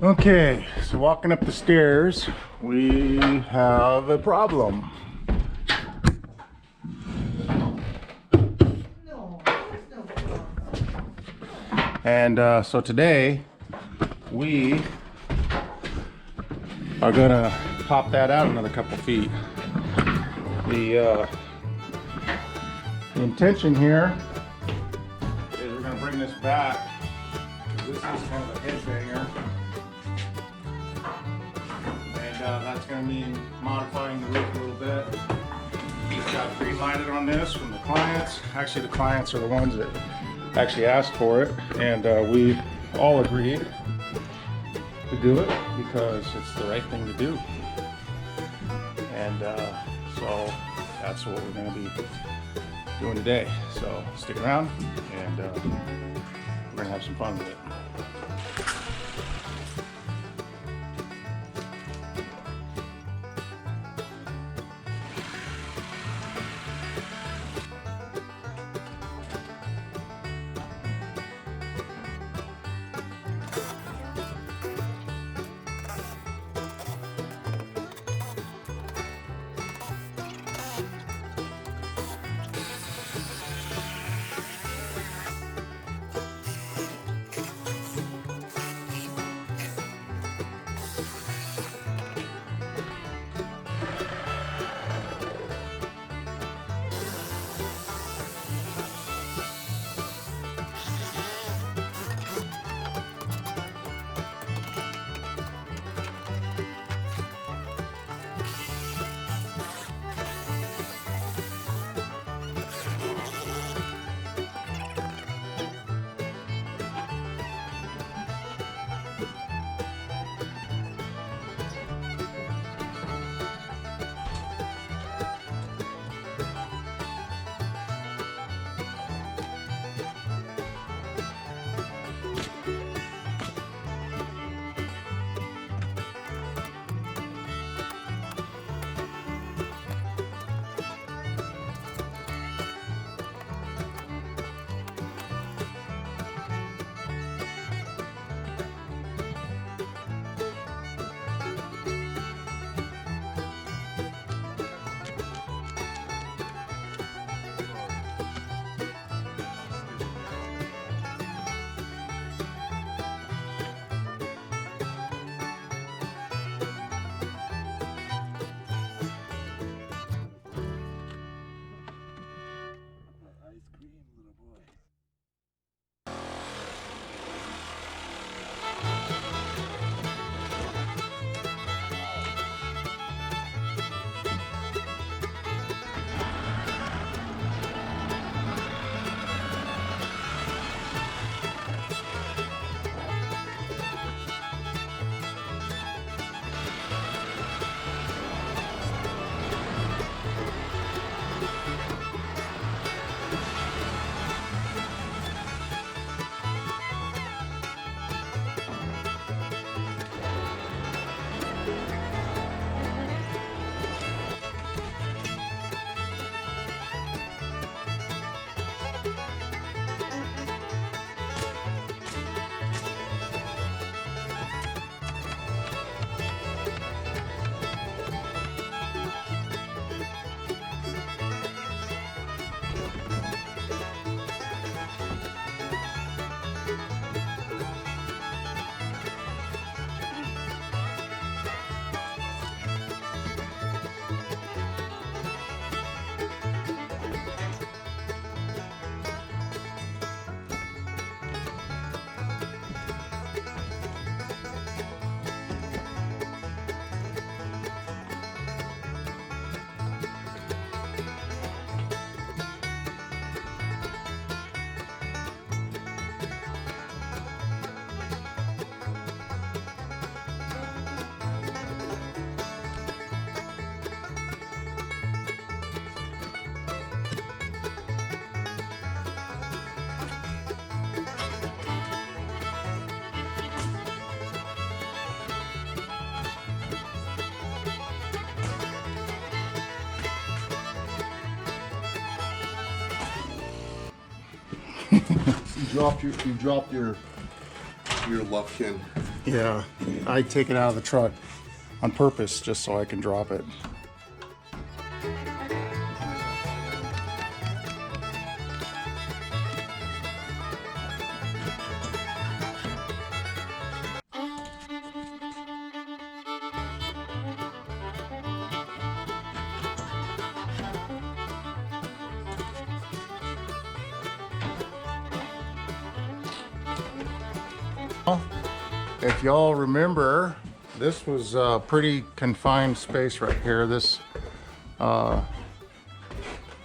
Okay, so walking up the stairs, we have a problem. And so today we are gonna pop that out another couple feet. The intention here is we're gonna bring this back. This is kind of a head banger. That's going to mean modifying the roof a little bit. We've got green lighted on this from the clients. Actually, the clients are the ones that actually asked for it, and we all agreed to do it because it's the right thing to do. And so that's what we're going to be doing today. So stick around, and we're going to have some fun with it. You dropped your lufkin. Yeah, I take it out of the truck on purpose just so I can drop it. If y'all remember, this was a pretty confined space right here. This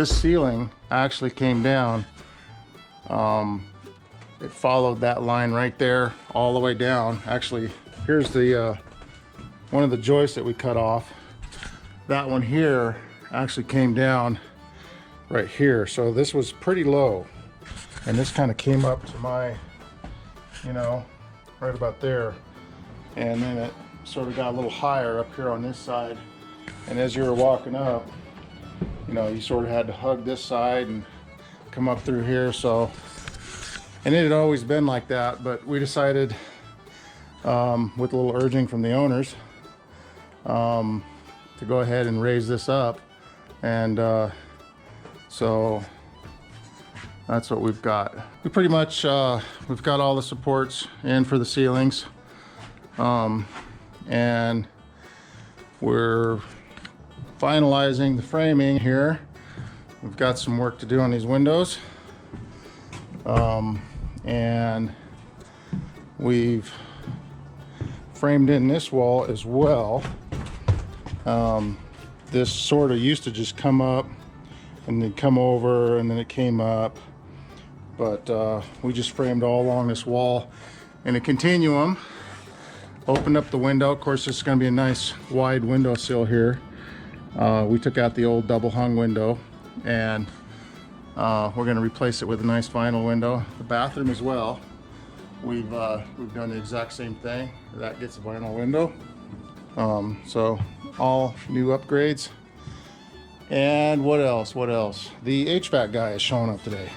ceiling actually came down. It followed that line right there all the way down. Actually, here's the one of the joists that we cut off. That one here actually came down right here. So this was pretty low, and this kind of came up to my, you know, right about there, and then it sort of got a little higher up here on this side. And as you were walking up, you know, you sort of had to hug this side and come up through here. So, and it had always been like that, but we decided with a little urging from the owners to go ahead and raise this up. And so that's what we've got. We pretty much, we've got all the supports in for the ceilings. And we're finalizing the framing here. We've got some work to do on these windows. And we've framed in this wall as well. This sort of used to just come up and then come over, and then it came up. But we just framed all along this wall in a continuum. Opened up the window. Of course, this is going to be a nice wide windowsill here. We took out the old double hung window, and we're going to replace it with a nice vinyl window. The bathroom as well. We've done the exact same thing. That gets a vinyl window. So all new upgrades. And what else? What else? The HVAC guy is showing up today.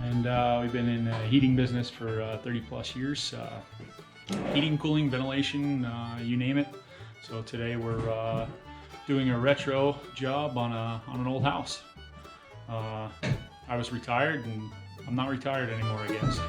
And we've been in the heating business for 30 plus years. Heating, cooling, ventilation, you name it. So today we're doing a retro job on an old house. I was retired, and I'm not retired anymore, I guess.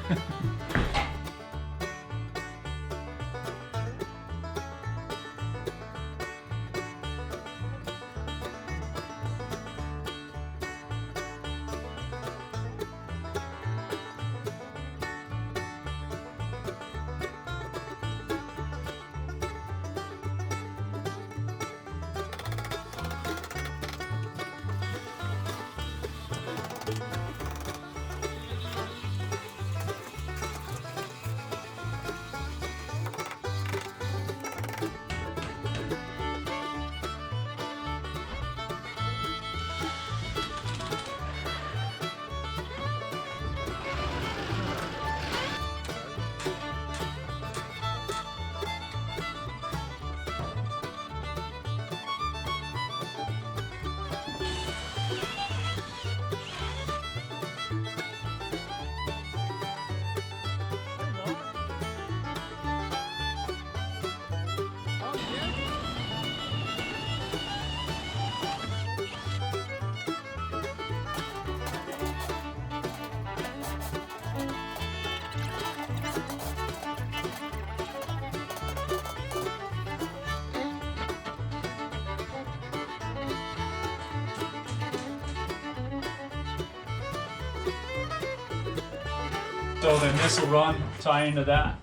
So then this will tie into that.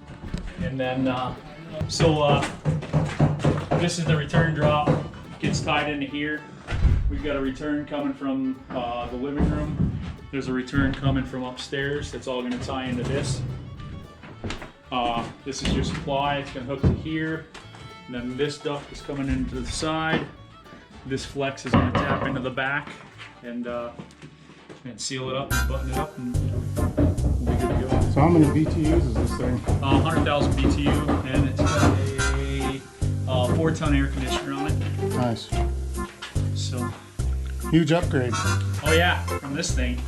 And then, this is the return drop, gets tied into here. We've got a return coming from the living room. There's a return coming from upstairs. That's all gonna tie into this. This is your supply, it's gonna hook to here. And then this duct is coming into the side. This flex is gonna tap into the back and seal it up and button it up, and we'll be good to go. So how many BTUs is this thing? 100,000 BTU, and it's got a 4-ton air conditioner on it. Nice. So, Huge upgrade. oh yeah, from this thing.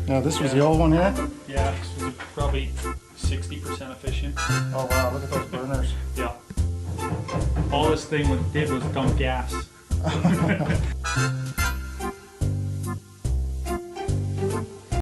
Now this was the old one here? Yeah, this was probably 60% efficient. Oh wow, look at those burners. Yeah. All this thing did was dump gas.